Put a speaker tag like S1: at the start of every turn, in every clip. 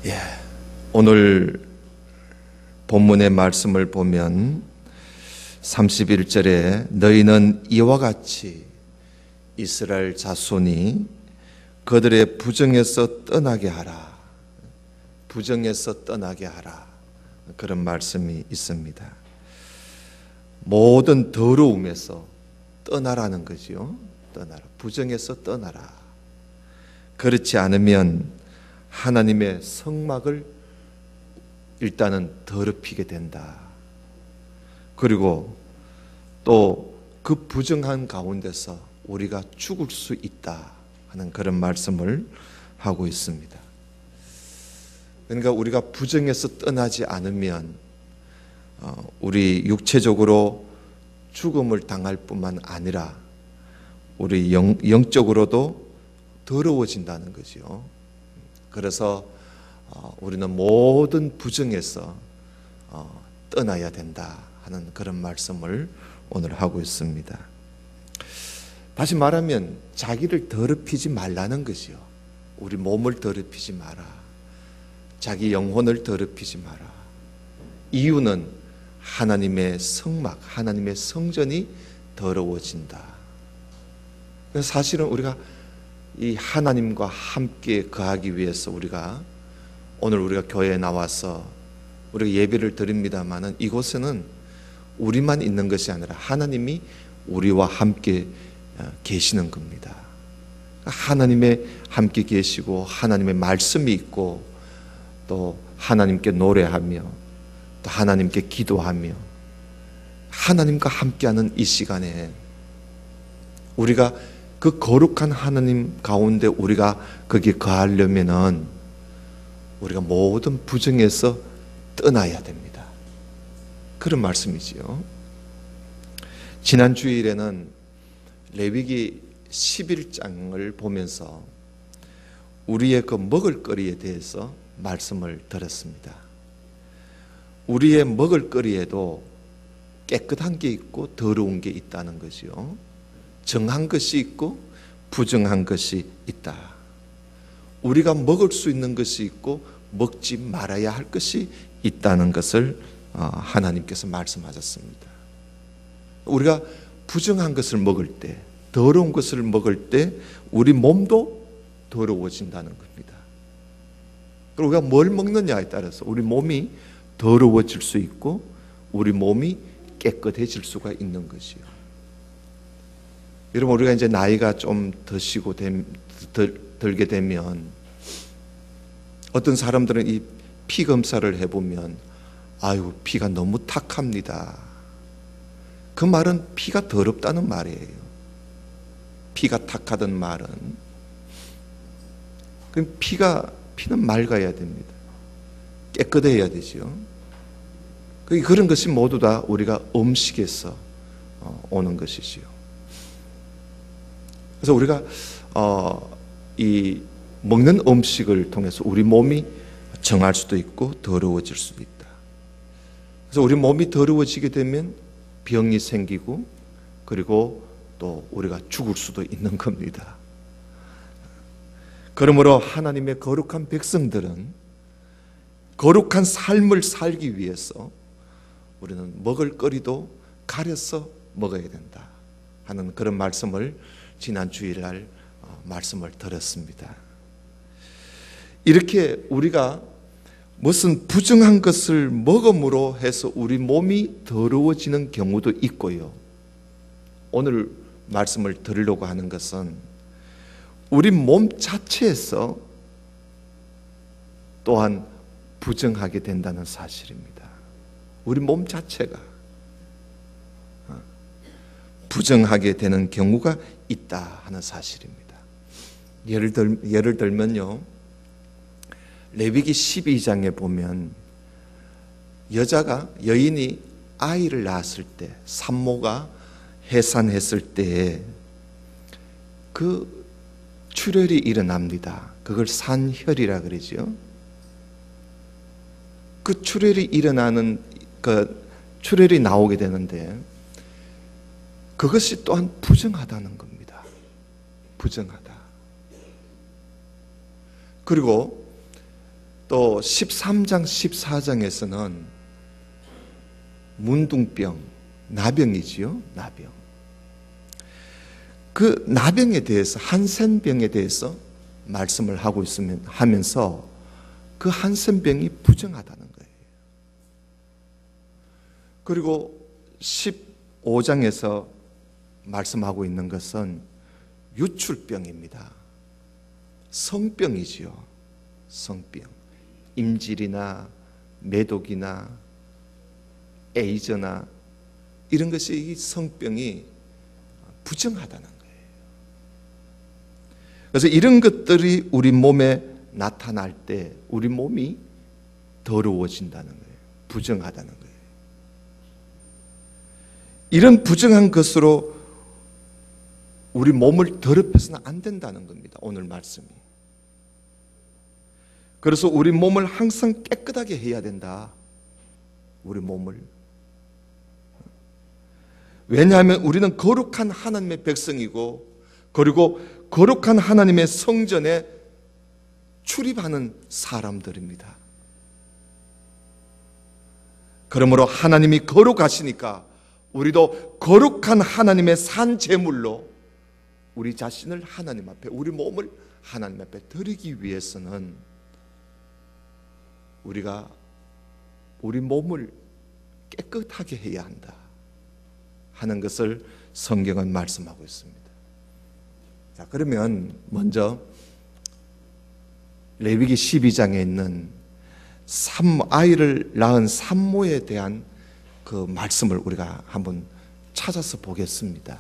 S1: 예, 오늘 본문의 말씀을 보면 31절에 너희는 이와 같이 이스라엘 자손이 그들의 부정에서 떠나게 하라. 부정에서 떠나게 하라. 그런 말씀이 있습니다. 모든 더러움에서 떠나라는 거지요. 떠나라. 부정에서 떠나라. 그렇지 않으면 하나님의 성막을 일단은 더럽히게 된다. 그리고 또 그 부정한 가운데서 우리가 죽을 수 있다 하는 그런 말씀을 하고 있습니다. 그러니까 우리가 부정에서 떠나지 않으면 우리 육체적으로 죽음을 당할 뿐만 아니라 우리 영적으로도 더러워진다는 거죠. 그래서 우리는 모든 부정에서 떠나야 된다 하는 그런 말씀을 오늘 하고 있습니다. 다시 말하면 자기를 더럽히지 말라는 것이요. 우리 몸을 더럽히지 마라. 자기 영혼을 더럽히지 마라. 이유는 하나님의 성막, 하나님의 성전이 더러워진다. 사실은 우리가 이 하나님과 함께 거하기 위해서 오늘 우리가 교회에 나와서 우리가 예배를 드립니다마는 이곳에는 우리만 있는 것이 아니라 하나님이 우리와 함께 계시는 겁니다. 하나님의 함께 계시고 하나님의 말씀이 있고 또 하나님께 노래하며 또 하나님께 기도하며 하나님과 함께하는 이 시간에 우리가 그 거룩한 하나님 가운데 우리가 거기에 거하려면은 우리가 모든 부정에서 떠나야 됩니다. 그런 말씀이지요. 지난 주일에는 레위기 11장을 보면서 우리의 그 먹을거리에 대해서 말씀을 드렸습니다. 우리의 먹을거리에도 깨끗한 게 있고 더러운 게 있다는 거죠. 정한 것이 있고 부정한 것이 있다. 우리가 먹을 수 있는 것이 있고 먹지 말아야 할 것이 있다는 것을 하나님께서 말씀하셨습니다. 우리가 부정한 것을 먹을 때, 더러운 것을 먹을 때 우리 몸도 더러워진다는 겁니다. 그리고 우리가 뭘 먹느냐에 따라서 우리 몸이 더러워질 수 있고 우리 몸이 깨끗해질 수가 있는 것이요. 여러분, 우리가 이제 나이가 좀 들게 되면 어떤 사람들은 이 피 검사를 해보면 아유, 피가 너무 탁합니다. 그 말은 피가 더럽다는 말이에요. 피가 탁하던 말은 그럼 피는 맑아야 됩니다. 깨끗해야 되죠. 그런 것이 모두 다 우리가 음식에서 오는 것이지요. 그래서 우리가 이 먹는 음식을 통해서 우리 몸이 정할 수도 있고 더러워질 수도 있다. 그래서 우리 몸이 더러워지게 되면 병이 생기고 그리고 또 우리가 죽을 수도 있는 겁니다. 그러므로 하나님의 거룩한 백성들은 거룩한 삶을 살기 위해서 우리는 먹을거리도 가려서 먹어야 된다 하는 그런 말씀을 지난 주일날 말씀을 드렸습니다. 이렇게 우리가 무슨 부정한 것을 먹음으로 해서 우리 몸이 더러워지는 경우도 있고요. 오늘 말씀을 드리려고 하는 것은 우리 몸 자체에서 또한 부정하게 된다는 사실입니다. 우리 몸 자체가 부정하게 되는 경우가 있다 하는 사실입니다. 예를 들면요, 레위기 12장에 보면 여인이 아이를 낳았을 때, 산모가 해산했을 때에 그 출혈이 일어납니다. 그걸 산혈이라 그러죠. 그 출혈이 출혈이 나오게 되는데 그것이 또한 부정하다는 겁니다. 부정하다. 그리고 또 13장, 14장에서는 문둥병, 나병이지요. 나병. 그 나병에 대해서, 한센병에 대해서 말씀을 하면서 그 한센병이 부정하다는 거예요. 그리고 15장에서 말씀하고 있는 것은 유출병입니다. 성병이지요. 성병. 임질이나 매독이나 에이즈나 이런 것이 이 성병이 부정하다는 거예요. 그래서 이런 것들이 우리 몸에 나타날 때 우리 몸이 더러워진다는 거예요. 부정하다는 거예요. 이런 부정한 것으로 우리 몸을 더럽혀서는 안 된다는 겁니다. 오늘 말씀이. 그래서 우리 몸을 항상 깨끗하게 해야 된다. 우리 몸을. 왜냐하면 우리는 거룩한 하나님의 백성이고, 그리고 거룩한 하나님의 성전에 출입하는 사람들입니다. 그러므로 하나님이 거룩하시니까 우리도 거룩한 하나님의 산 제물로 우리 자신을 하나님 앞에, 우리 몸을 하나님 앞에 드리기 위해서는 우리가 우리 몸을 깨끗하게 해야 한다 하는 것을 성경은 말씀하고 있습니다. 자, 그러면 먼저 레위기 12장에 있는 아이를 낳은 산모에 대한 그 말씀을 우리가 한번 찾아서 보겠습니다.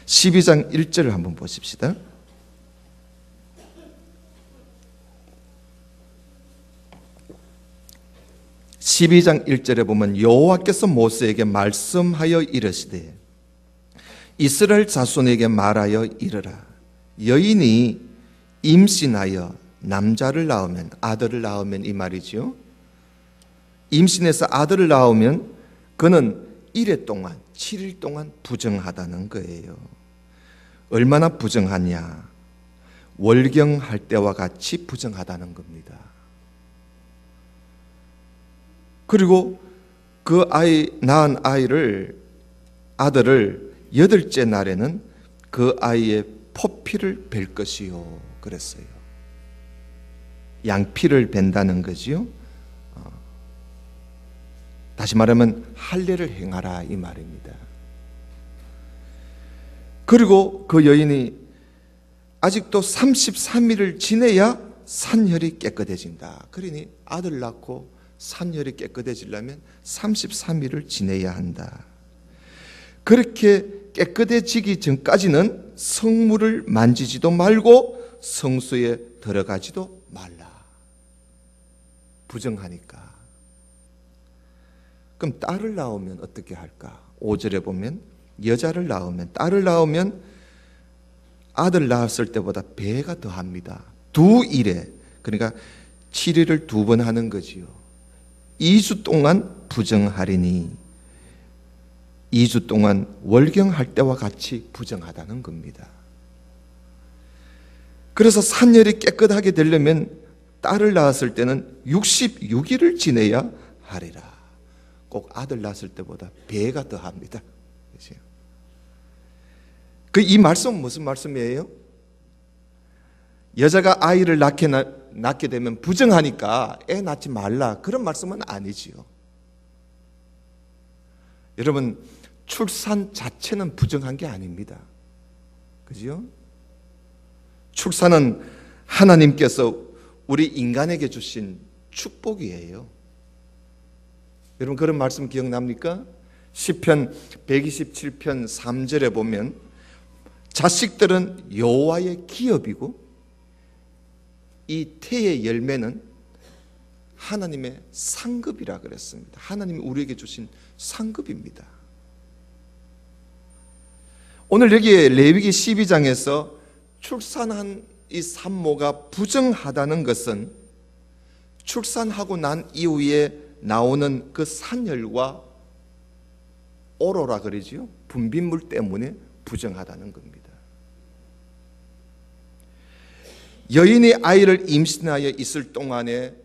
S1: 12장 1절을 한번 보십시다. (12장 1절에) 보면 여호와께서 모세에게 말씀하여 이르시되 이스라엘 자손에게 말하여 이르라. 여인이 임신하여 남자를 낳으면, 아들을 낳으면 이 말이죠. 임신해서 아들을 낳으면 그는 1회 동안, 7일 동안 부정하다는 거예요. 얼마나 부정하냐? 월경할 때와 같이 부정하다는 겁니다. 그리고 그 낳은 아들을 8째 날에는 그 아이의 포피를 벨 것이요 그랬어요. 양피를 벤다는 거지요. 다시 말하면 할례를 행하라 이 말입니다. 그리고 그 여인이 아직도 33일을 지내야 산혈이 깨끗해진다. 그러니 아들 낳고 산혈이 깨끗해지려면 33일을 지내야 한다. 그렇게 깨끗해지기 전까지는 성물을 만지지도 말고 성소에 들어가지도 말라. 부정하니까. 그럼 딸을 낳으면 어떻게 할까? 5절에 보면 여자를 낳으면, 딸을 낳으면 아들 낳았을 때보다 배가 더합니다. 2일에, 그러니까 7일을 2번 하는 거지요. 2주 동안 부정하리니 2주 동안 월경할 때와 같이 부정하다는 겁니다. 그래서 산혈이 깨끗하게 되려면 딸을 낳았을 때는 66일을 지내야 하리라. 꼭 아들 낳았을 때보다 배가 더합니다. 이 말씀은 무슨 말씀이에요? 여자가 아이를 낳게 되면 부정하니까 애 낳지 말라, 그런 말씀은 아니지요. 여러분, 출산 자체는 부정한 게 아닙니다. 그죠? 출산은 하나님께서 우리 인간에게 주신 축복이에요. 여러분, 그런 말씀 기억납니까? 시편 127편 3절에 보면 자식들은 여호와의 기업이고 이 태의 열매는 하나님의 상급이라 그랬습니다. 하나님이 우리에게 주신 상급입니다. 오늘 여기에 레위기 12장에서 출산한 이 산모가 부정하다는 것은 출산하고 난 이후에 나오는 그 산혈과 오로라 그러지요. 분비물 때문에 부정하다는 겁니다. 여인이 아이를 임신하여 있을 동안에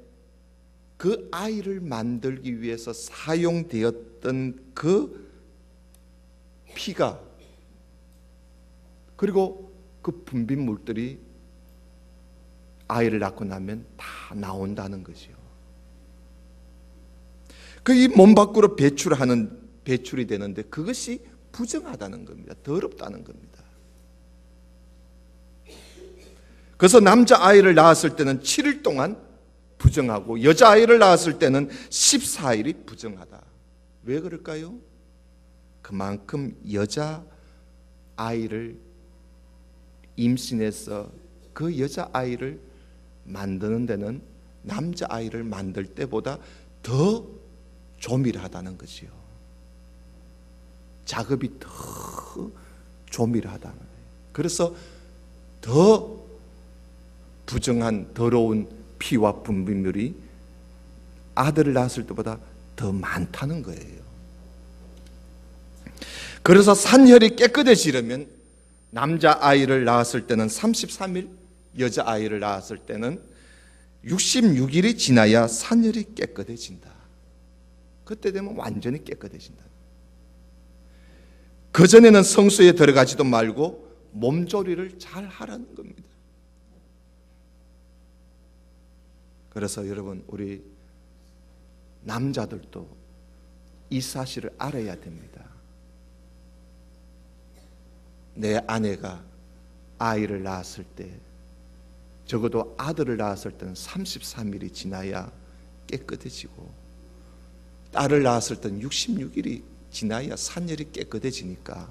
S1: 그 아이를 만들기 위해서 사용되었던 그 피가, 그리고 그 분비물들이 아이를 낳고 나면 다 나온다는 거죠. 그 이 몸 밖으로 배출이 되는데 그것이 부정하다는 겁니다. 더럽다는 겁니다. 그래서 남자아이를 낳았을 때는 7일 동안 부정하고 여자아이를 낳았을 때는 14일이 부정하다. 왜 그럴까요? 그만큼 여자아이를 임신해서 그 여자아이를 만드는 데는 남자아이를 만들 때보다 더 조밀하다는 거지요. 작업이 더 조밀하다는 거예요. 그래서 더 부정한 더러운 피와 분비물이 아들을 낳았을 때보다 더 많다는 거예요. 그래서 산혈이 깨끗해지려면 남자아이를 낳았을 때는 33일, 여자아이를 낳았을 때는 66일이 지나야 산혈이 깨끗해진다. 그때 되면 완전히 깨끗해진다. 그전에는 성수에 들어가지도 말고 몸조리를 잘 하라는 겁니다. 그래서 여러분, 우리 남자들도 이 사실을 알아야 됩니다. 내 아내가 아이를 낳았을 때, 적어도 아들을 낳았을 때는 33일이 지나야 깨끗해지고, 딸을 낳았을 때는 66일이 지나야 산혈이 깨끗해지니까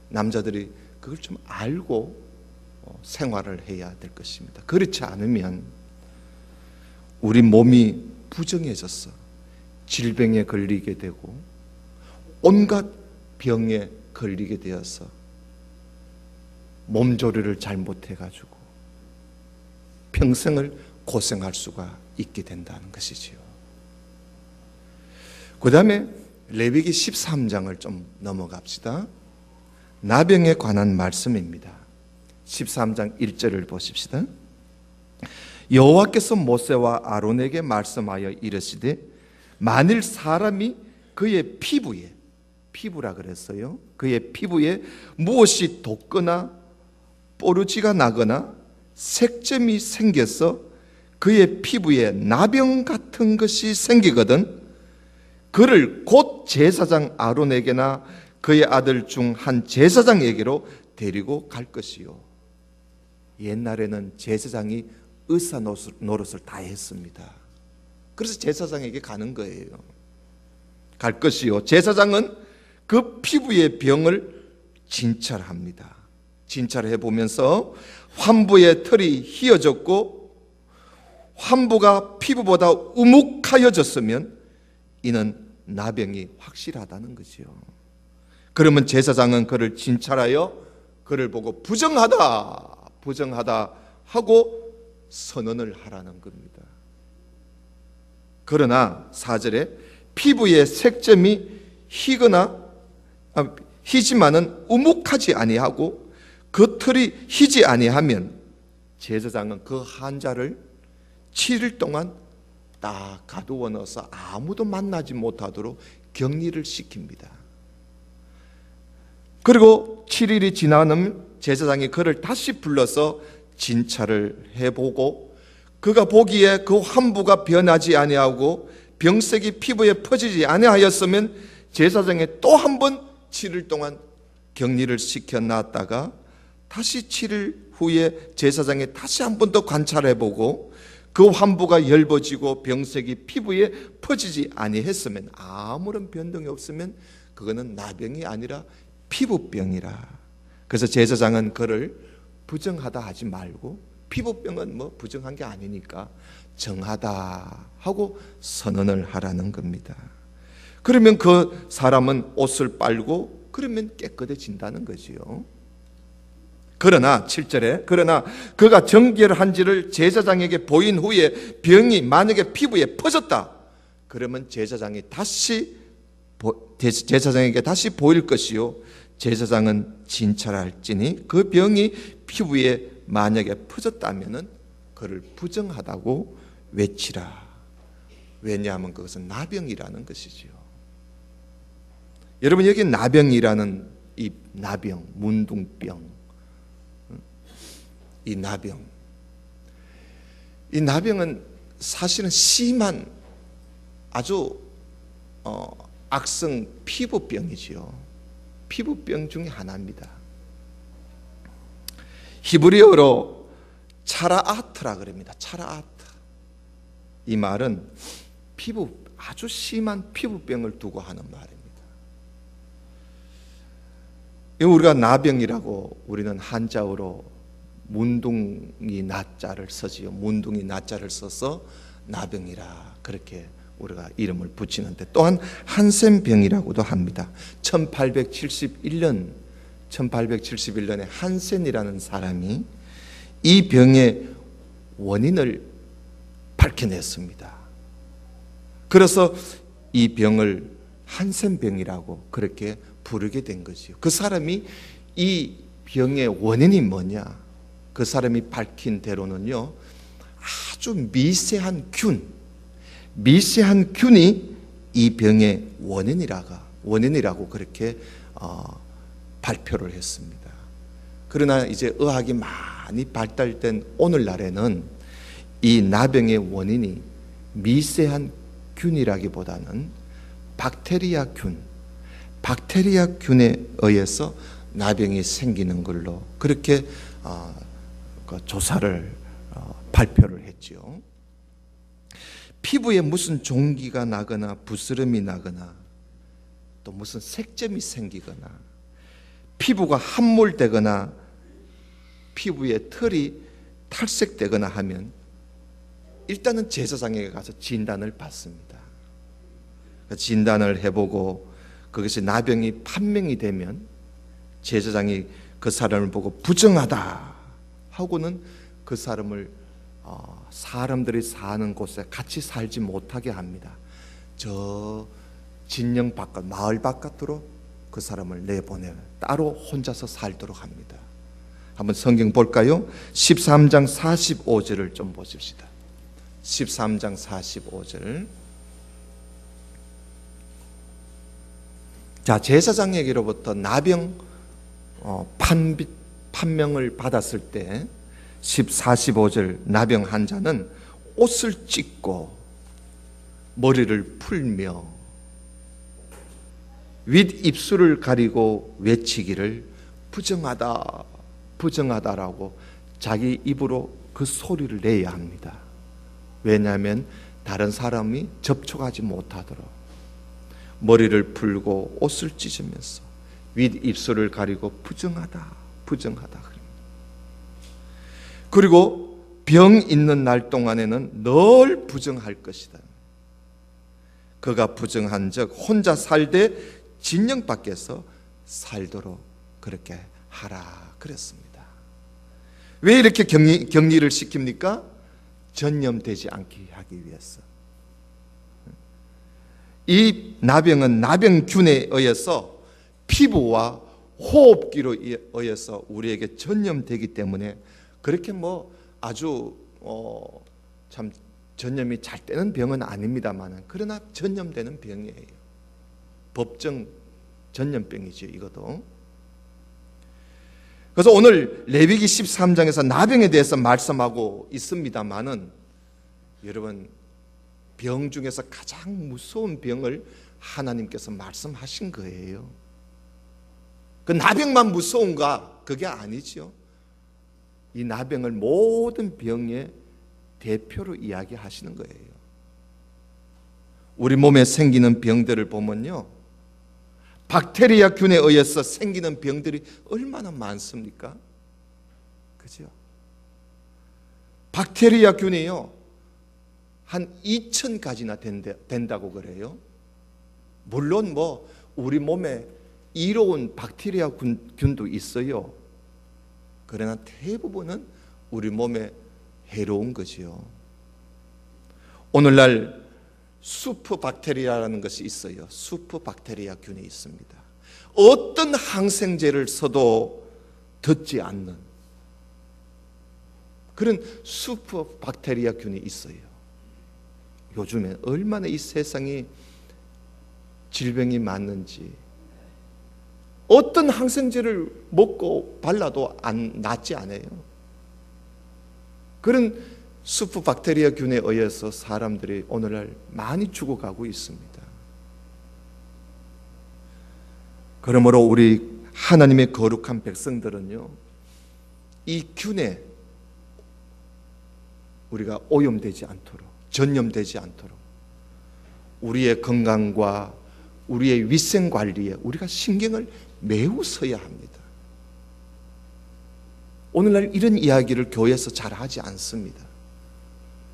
S1: 남자들이 그걸 좀 알고 생활을 해야 될 것입니다. 그렇지 않으면 우리 몸이 부정해져서 질병에 걸리게 되고 온갖 병에 걸리게 되어서 몸조리를 잘못해가지고 평생을 고생할 수가 있게 된다는 것이지요. 그 다음에 레위기 13장을 좀 넘어갑시다. 나병에 관한 말씀입니다. 13장 1절을 보십시다. 여호와께서 모세와 아론에게 말씀하여 이르시되 만일 사람이 그의 피부라 그랬어요. 그의 피부에 무엇이 돋거나 뽀루지가 나거나 색점이 생겨서 그의 피부에 나병 같은 것이 생기거든 그를 곧 제사장 아론에게나 그의 아들 중 한 제사장에게로 데리고 갈 것이요. 옛날에는 제사장이 의사 노릇을 다 했습니다. 그래서 제사장에게 가는 거예요. 갈 것이요. 제사장은 그 피부의 병을 진찰합니다. 진찰해 보면서 환부의 털이 휘어졌고 환부가 피부보다 우묵하여졌으면 이는 나병이 확실하다는 거지요. 그러면 제사장은 그를 진찰하여 그를 보고 부정하다 하고 선언을 하라는 겁니다. 그러나 4절에 피부에 색점이 희지만은 우묵하지 아니하고 그 털이 희지 아니하면 제사장은 그 환자를 7일 동안 딱 가두어 넣어서 아무도 만나지 못하도록 격리를 시킵니다. 그리고 7일이 지나면 제사장이 그를 다시 불러서 진찰을 해보고 그가 보기에 그 환부가 변하지 아니하고 병색이 피부에 퍼지지 아니하였으면 제사장이 또 한 번 7일 동안 격리를 시켜놨다가 다시 7일 후에 제사장이 다시 한 번 더 관찰해보고 그 환부가 엷어지고 병색이 피부에 퍼지지 아니했으면 아무런 변동이 없으면 그거는 나병이 아니라 피부병이라. 그래서 제사장은 그를 부정하다 하지 말고 피부병은 뭐 부정한 게 아니니까 정하다 하고 선언을 하라는 겁니다. 그러면 그 사람은 옷을 빨고 그러면 깨끗해진다는 거지요. 그러나 7절에 그러나 그가 정결한지를 제사장에게 보인 후에 병이 만약에 피부에 퍼졌다 그러면 제사장에게 다시 보일 것이요 제사장은 진찰할지니 그 병이 피부에 만약에 퍼졌다면은 그를 부정하다고 외치라. 왜냐하면 그것은 나병이라는 것이지요. 여러분, 여기 나병이라는 이 나병, 문둥병, 이 나병은 사실은 심한 아주 악성 피부병이지요. 피부병 중에 하나입니다. 히브리어로 차라아트라 그럽니다. 차라아트. 이 말은 아주 심한 피부병을 두고 하는 말입니다. 우리가 나병이라고 우리는 한자어로 문둥이 나자를 쓰지요. 문둥이 나자를 써서 나병이라 그렇게 우리가 이름을 붙이는데, 또한 한센병이라고도 합니다. 1871년에 한센이라는 사람이 이 병의 원인을 밝혀냈습니다. 그래서 이 병을 한센병이라고 그렇게 부르게 된 거지요. 그 사람이 이 병의 원인이 뭐냐? 그 사람이 밝힌 대로는요, 아주 미세한 균이 이 병의 원인이라고 그렇게 발표를 했습니다. 그러나 이제 의학이 많이 발달된 오늘날에는 이 나병의 원인이 미세한 균이라기보다는 박테리아균에 의해서 나병이 생기는 걸로 그렇게 조사를 발표를 했지요. 피부에 무슨 종기가 나거나 부스럼이 나거나 또 무슨 색점이 생기거나 피부가 함몰되거나 피부에 털이 탈색되거나 하면 일단은 제사장에게 가서 진단을 받습니다. 진단을 해보고 그것이 나병이 판명이 되면 제사장이 그 사람을 보고 부정하다 하고는 그 사람을 사람들이 사는 곳에 같이 살지 못하게 합니다. 저 진영 바깥, 마을 바깥으로 그 사람을 내보내 따로 혼자서 살도록 합니다. 한번 성경 볼까요? 13장 45절을 좀 보십시다. 13장 45절. 자, 제사장에게로부터 나병 판명을 받았을 때 45절, 나병 환자는 옷을 찢고 머리를 풀며 윗입술을 가리고 외치기를 부정하다라고 자기 입으로 그 소리를 내야 합니다. 왜냐하면 다른 사람이 접촉하지 못하도록 머리를 풀고 옷을 찢으면서 윗입술을 가리고 부정하다. 그리고 병 있는 날 동안에는 늘 부정할 것이다. 그가 부정한 적 혼자 살되 진영 밖에서 살도록 그렇게 하라 그랬습니다. 왜 이렇게 격리를 시킵니까? 전염되지 않게 하기 위해서. 이 나병은 나병균에 의해서 피부와 호흡기로 의해서 우리에게 전염되기 때문에 그렇게 아주 참 전염이 잘 되는 병은 아닙니다만, 그러나 전염되는 병이에요. 법정 전염병이죠, 이것도. 그래서 오늘 레위기 13장에서 나병에 대해서 말씀하고 있습니다만은, 여러분, 병 중에서 가장 무서운 병을 하나님께서 말씀하신 거예요. 그 나병만 무서운가? 그게 아니죠. 이 나병을 모든 병의 대표로 이야기하시는 거예요. 우리 몸에 생기는 병들을 보면요, 박테리아균에 의해서 생기는 병들이 얼마나 많습니까? 그죠? 박테리아균이요, 한 2,000가지나 된다고 그래요. 물론 우리 몸에 이로운 박테리아균도 있어요. 그러나 대부분은 우리 몸에 해로운 거지요. 오늘날 수프박테리아라는 것이 있어요. 수프박테리아균이 있습니다. 어떤 항생제를 써도 듣지 않는 그런 수프박테리아균이 있어요. 요즘에 얼마나 이 세상이 질병이 많은지, 어떤 항생제를 먹고 발라도 낫지 않아요. 그런 수프 박테리아 균에 의해서 사람들이 오늘날 많이 죽어가고 있습니다. 그러므로 우리 하나님의 거룩한 백성들은요, 이 균에 우리가 오염되지 않도록, 전염되지 않도록 우리의 건강과 우리의 위생 관리에 우리가 신경을 매우 써야 합니다. 오늘날 이런 이야기를 교회에서 잘 하지 않습니다.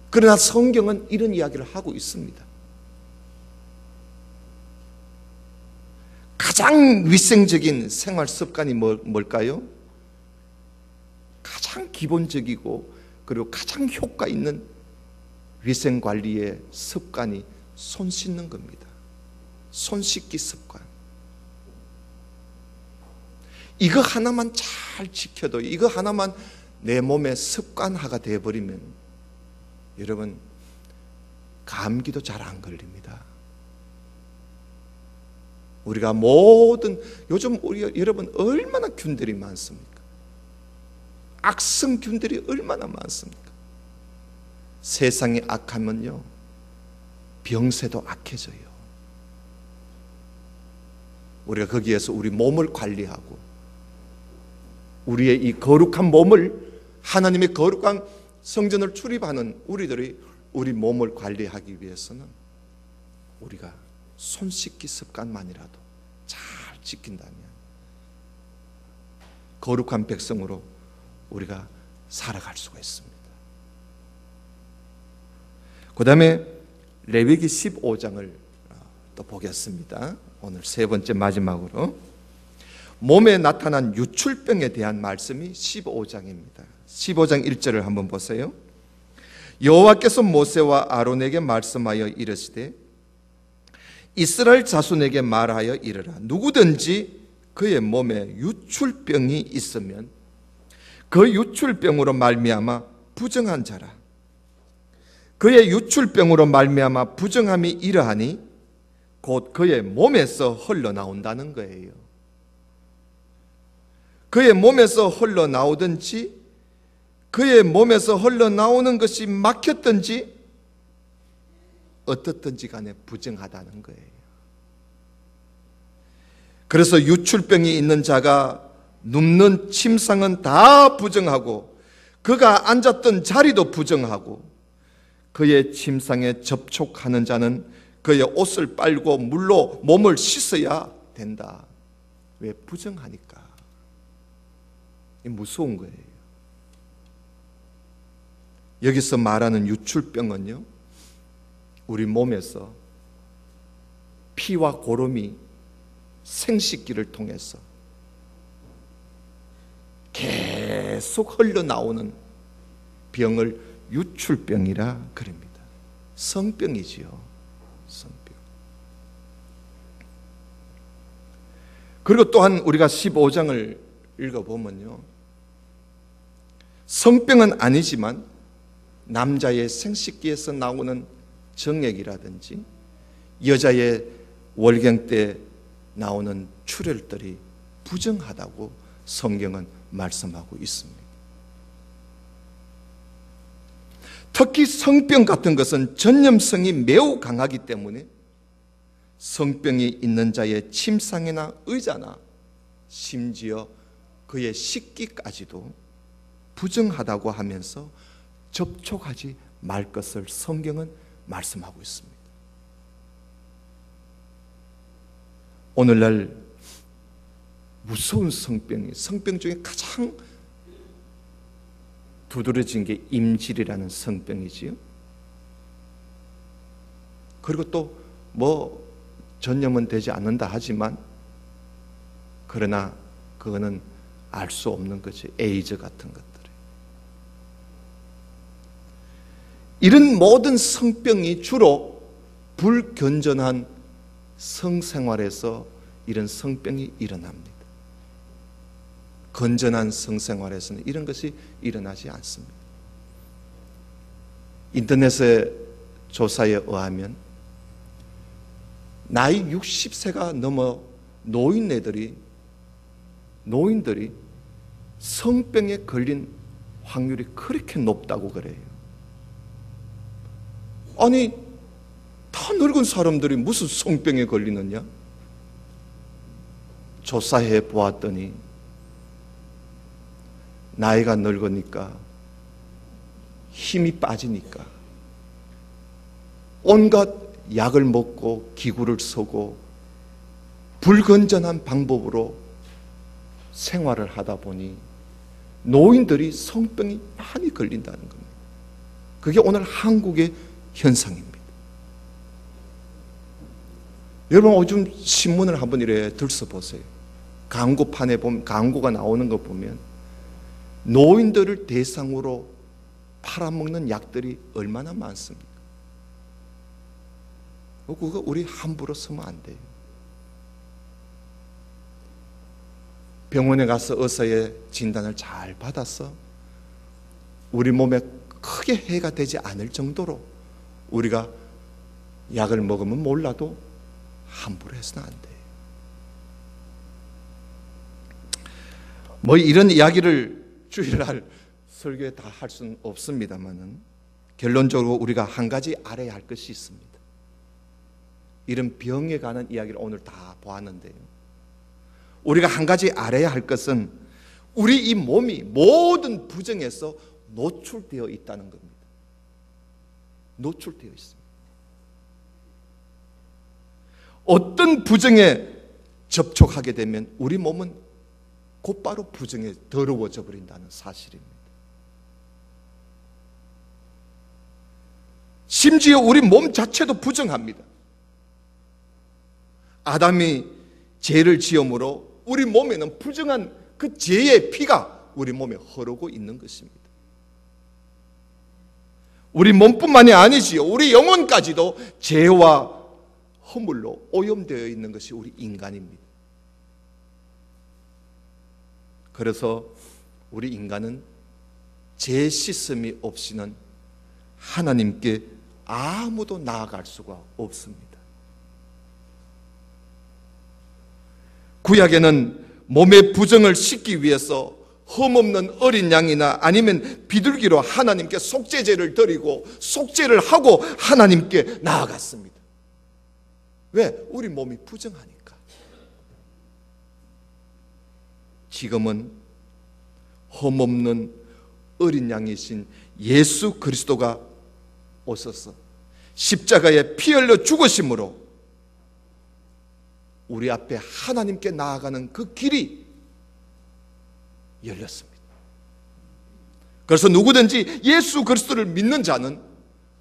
S1: 그러나 성경은 이런 이야기를 하고 있습니다. 가장 위생적인 생활 습관이 뭘까요? 가장 기본적이고 그리고 가장 효과 있는 위생 관리의 습관이 손 씻는 겁니다. 손 씻기 습관. 이거 하나만 잘 지켜도, 이거 하나만 내 몸의 습관화가 되어버리면 여러분 감기도 잘 안 걸립니다. 우리가 모든 요즘 여러분 얼마나 균들이 많습니까? 악성균들이 얼마나 많습니까? 세상이 악하면요, 병세도 악해져요. 우리가 거기에서 우리 몸을 관리하고 우리의 이 거룩한 몸을, 하나님의 거룩한 성전을 출입하는 우리들이 우리 몸을 관리하기 위해서는 우리가 손 씻기 습관만이라도 잘 지킨다면 거룩한 백성으로 우리가 살아갈 수가 있습니다. 그 다음에 레위기 15장을 또 보겠습니다. 오늘 세 번째 마지막으로 몸에 나타난 유출병에 대한 말씀이 15장입니다. 15장 1절을 한번 보세요. 여호와께서 모세와 아론에게 말씀하여 이르시되 이스라엘 자손에게 말하여 이르라. 누구든지 그의 몸에 유출병이 있으면 그 유출병으로 말미암아 부정한 자라. 그의 유출병으로 말미암아 부정함이 이러하니 곧 그의 몸에서 흘러나온다는 거예요. 그의 몸에서 흘러나오든지 그의 몸에서 흘러나오는 것이 막혔든지 어떻든지 간에 부정하다는 거예요. 그래서 유출병이 있는 자가 눕는 침상은 다 부정하고 그가 앉았던 자리도 부정하고 그의 침상에 접촉하는 자는 그의 옷을 빨고 물로 몸을 씻어야 된다. 왜? 부정하니까. 무서운 거예요. 여기서 말하는 유출병은요, 우리 몸에서 피와 고름이 생식기를 통해서 계속 흘러나오는 병을 유출병이라 그럽니다. 성병이지요. 성병. 그리고 또한 우리가 15장을 읽어보면요, 성병은 아니지만 남자의 생식기에서 나오는 정액이라든지 여자의 월경 때 나오는 출혈들이 부정하다고 성경은 말씀하고 있습니다. 특히 성병 같은 것은 전염성이 매우 강하기 때문에 성병이 있는 자의 침상이나 의자나 심지어 그의 식기까지도 부정하다고 하면서 접촉하지 말 것을 성경은 말씀하고 있습니다. 오늘날 무서운 성병 중에 가장 두드러진 게 임질이라는 성병이지요. 그리고 또 뭐 전염은 되지 않는다 하지만 그러나 그거는 알 수 없는 거지. 에이즈 같은 것들이. 이런 모든 성병이 주로 불건전한 성생활에서 이런 성병이 일어납니다. 건전한 성생활에서는 이런 것이 일어나지 않습니다. 인터넷에 조사에 의하면 나이 60세가 넘어 노인들이 성병에 걸린 확률이 그렇게 높다고 그래요. 아니, 다 늙은 사람들이 무슨 성병에 걸리느냐? 조사해 보았더니 나이가 늙으니까 힘이 빠지니까 온갖 약을 먹고 기구를 쓰고 불건전한 방법으로 생활을 하다 보니 노인들이 성병이 많이 걸린다는 겁니다. 그게 오늘 한국의 현상입니다. 여러분, 요즘 신문을 한번 이래 들춰보세요. 광고판에 보면, 광고가 나오는 거 보면 노인들을 대상으로 팔아먹는 약들이 얼마나 많습니까? 그거 우리 함부로 쓰면 안 돼요. 병원에 가서 의사의 진단을 잘 받아서 우리 몸에 크게 해가 되지 않을 정도로 우리가 약을 먹으면 몰라도 함부로 해서는 안 돼요. 뭐 이런 이야기를 주일날 설교에 다 할 수는 없습니다만은 결론적으로 우리가 한 가지 알아야 할 것이 있습니다. 이런 병에 관한 이야기를 오늘 다 보았는데요. 우리가 한 가지 알아야 할 것은 우리 이 몸이 모든 부정에서 노출되어 있다는 겁니다. 노출되어 있습니다. 어떤 부정에 접촉하게 되면 우리 몸은 곧바로 부정에 더러워져 버린다는 사실입니다. 심지어 우리 몸 자체도 부정합니다. 아담이 죄를 지음으로 우리 몸에는 부정한 그 죄의 피가 우리 몸에 흐르고 있는 것입니다. 우리 몸뿐만이 아니지요. 우리 영혼까지도 죄와 허물로 오염되어 있는 것이 우리 인간입니다. 그래서 우리 인간은 죄 씻음이 없이는 하나님께 아무도 나아갈 수가 없습니다. 구약에는 몸의 부정을 씻기 위해서 흠없는 어린 양이나 아니면 비둘기로 하나님께 속죄제를 드리고 속죄를 하고 하나님께 나아갔습니다. 왜? 우리 몸이 부정하니까. 지금은 흠없는 어린 양이신 예수 그리스도가 오셔서 십자가에 피 흘려 죽으심으로 우리 앞에 하나님께 나아가는 그 길이 열렸습니다. 그래서 누구든지 예수 그리스도를 믿는 자는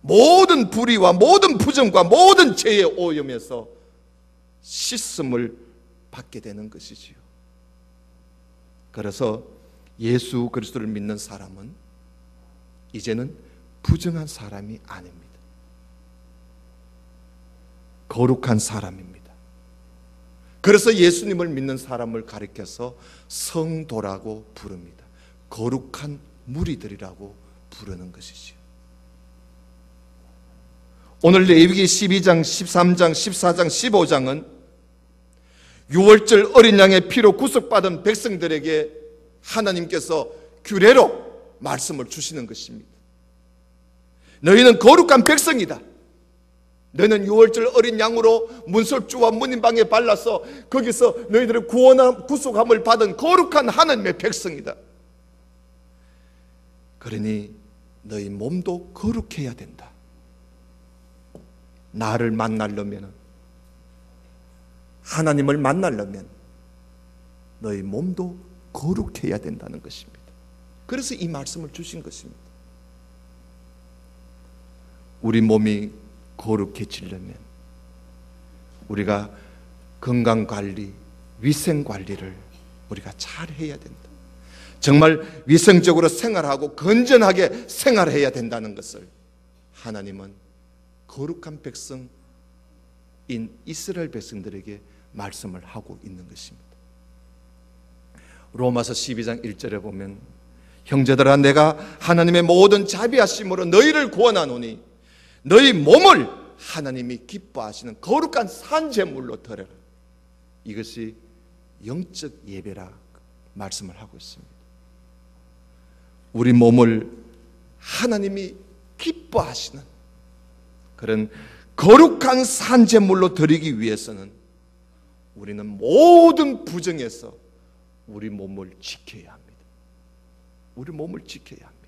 S1: 모든 불의와 모든 부정과 모든 죄의 오염에서 씻음을 받게 되는 것이지요. 그래서 예수 그리스도를 믿는 사람은 이제는 부정한 사람이 아닙니다. 거룩한 사람입니다. 그래서 예수님을 믿는 사람을 가리켜서 성도라고 부릅니다. 거룩한 무리들이라고 부르는 것이지요. 오늘 레위기 12장, 13장, 14장, 15장은 유월절 어린 양의 피로 구속받은 백성들에게 하나님께서 규례로 말씀을 주시는 것입니다. 너희는 거룩한 백성이다. 너희는 유월절 어린 양으로 문설주와 문인방에 발라서 거기서 너희들의 구속함을 받은 거룩한 하나님의 백성이다. 그러니 너희 몸도 거룩해야 된다. 나를 만나려면, 하나님을 만나려면 너희 몸도 거룩해야 된다는 것입니다. 그래서 이 말씀을 주신 것입니다. 우리 몸이 거룩해지려면 우리가 건강관리, 위생관리를 우리가 잘 해야 된다. 정말 위생적으로 생활하고 건전하게 생활해야 된다는 것을 하나님은 거룩한 백성인 이스라엘 백성들에게 말씀을 하고 있는 것입니다. 로마서 12장 1절에 보면 형제들아 내가 하나님의 모든 자비하심으로 너희를 구원하노니 너희 몸을 하나님이 기뻐하시는 거룩한 산제물로 드려라. 이것이 영적 예배라 말씀을 하고 있습니다. 우리 몸을 하나님이 기뻐하시는 그런 거룩한 산제물로 드리기 위해서는 우리는 모든 부정에서 우리 몸을 지켜야 합니다. 우리 몸을 지켜야 합니다.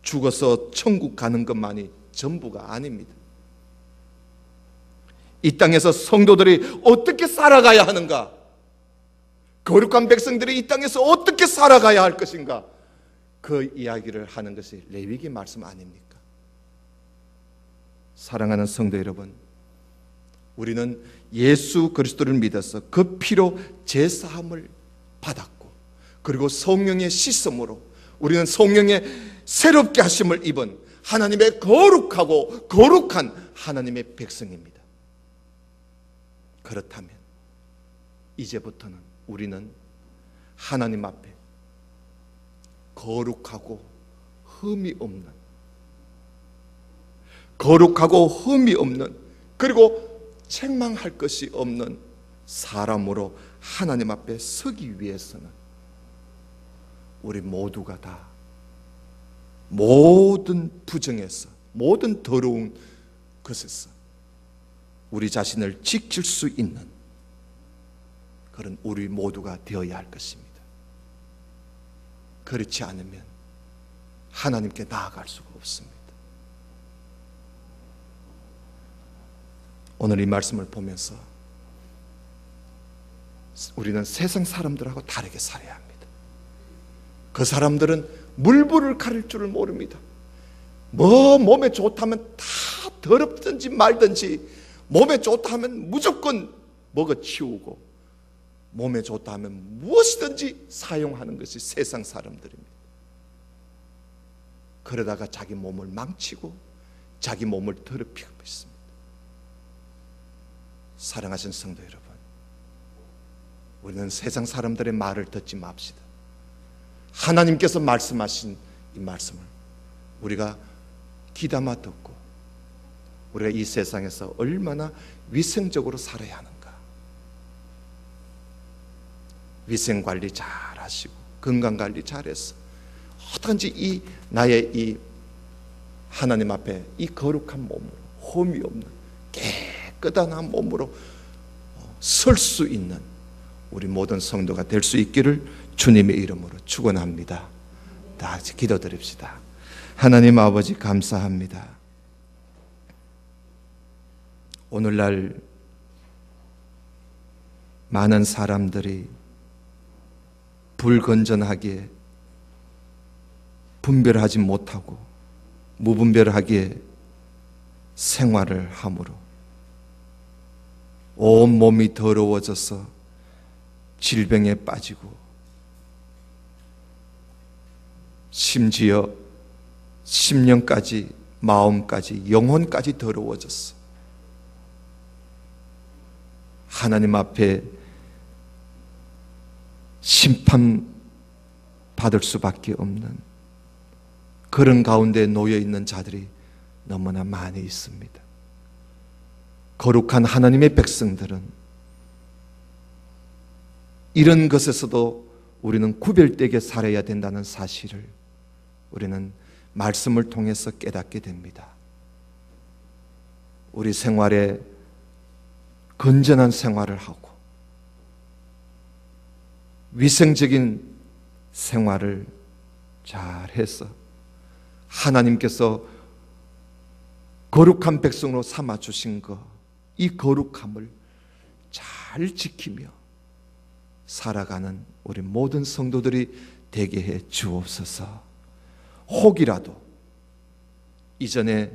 S1: 죽어서 천국 가는 것만이 전부가 아닙니다. 이 땅에서 성도들이 어떻게 살아가야 하는가? 거룩한 백성들이 이 땅에서 어떻게 살아가야 할 것인가? 그 이야기를 하는 것이 레위기 말씀 아닙니까? 사랑하는 성도 여러분, 우리는 예수 그리스도를 믿어서 그 피로 제사함을 받았고, 그리고 성령의 씻음으로 우리는 성령의 새롭게 하심을 입은 하나님의 거룩하고 거룩한 하나님의 백성입니다. 그렇다면 이제부터는 우리는 하나님 앞에 거룩하고 흠이 없는, 거룩하고 흠이 없는, 그리고 책망할 것이 없는 사람으로 하나님 앞에 서기 위해서는 우리 모두가 다 모든 부정에서, 모든 더러운 것에서 우리 자신을 지킬 수 있는 그런 우리 모두가 되어야 할 것입니다. 그렇지 않으면 하나님께 나아갈 수가 없습니다. 오늘 이 말씀을 보면서 우리는 세상 사람들하고 다르게 살아야 합니다. 그 사람들은 물불을 가릴 줄을 모릅니다. 몸에 좋다면 다 더럽든지 말든지, 몸에 좋다 하면 무조건 먹어치우고, 몸에 좋다 하면 무엇이든지 사용하는 것이 세상 사람들입니다. 그러다가 자기 몸을 망치고 자기 몸을 더럽히고 있습니다. 사랑하신 성도 여러분, 우리는 세상 사람들의 말을 듣지 맙시다. 하나님께서 말씀하신 이 말씀을 우리가 귀담아 듣고 우리가 이 세상에서 얼마나 위생적으로 살아야 하는가, 위생관리 잘 하시고 건강관리 잘해서 어떤지 이 나의 이 하나님 앞에 이 거룩한 몸으로, 홈이 없는 깨끗한 몸으로 설 수 있는 우리 모든 성도가 될 수 있기를 주님의 이름으로 축원합니다. 다 같이 기도드립시다. 하나님 아버지, 감사합니다. 오늘날 많은 사람들이 불건전하게 분별하지 못하고 무분별하게 생활을 함으로 온 몸이 더러워져서 질병에 빠지고, 심지어 심령까지, 마음까지, 영혼까지 더러워졌어. 하나님 앞에 심판받을 수밖에 없는 그런 가운데 놓여 있는 자들이 너무나 많이 있습니다. 거룩한 하나님의 백성들은 이런 것에서도 우리는 구별되게 살아야 된다는 사실을 우리는 말씀을 통해서 깨닫게 됩니다. 우리 생활에 건전한 생활을 하고 위생적인 생활을 잘해서 하나님께서 거룩한 백성으로 삼아주신 이 거룩함을 잘 지키며 살아가는 우리 모든 성도들이 되게 해 주옵소서. 혹이라도 이전에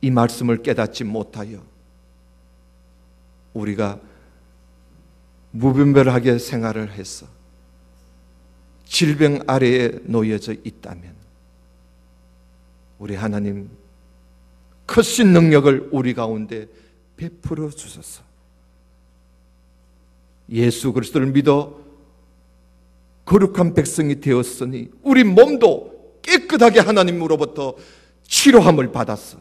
S1: 이 말씀을 깨닫지 못하여 우리가 무분별하게 생활을 해서 질병 아래에 놓여져 있다면 우리 하나님 크신 능력을 우리 가운데 베풀어 주소서. 예수 그리스도를 믿어 거룩한 백성이 되었으니 우리 몸도 깨끗하게 하나님으로부터 치료함을 받았어.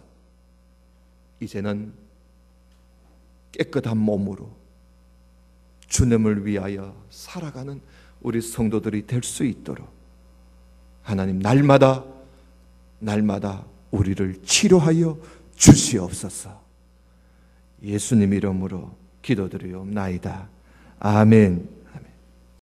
S1: 이제는 깨끗한 몸으로 주님을 위하여 살아가는 우리 성도들이 될 수 있도록 하나님 날마다 우리를 치료하여 주시옵소서. 예수님 이름으로 기도드리옵나이다. 아멘.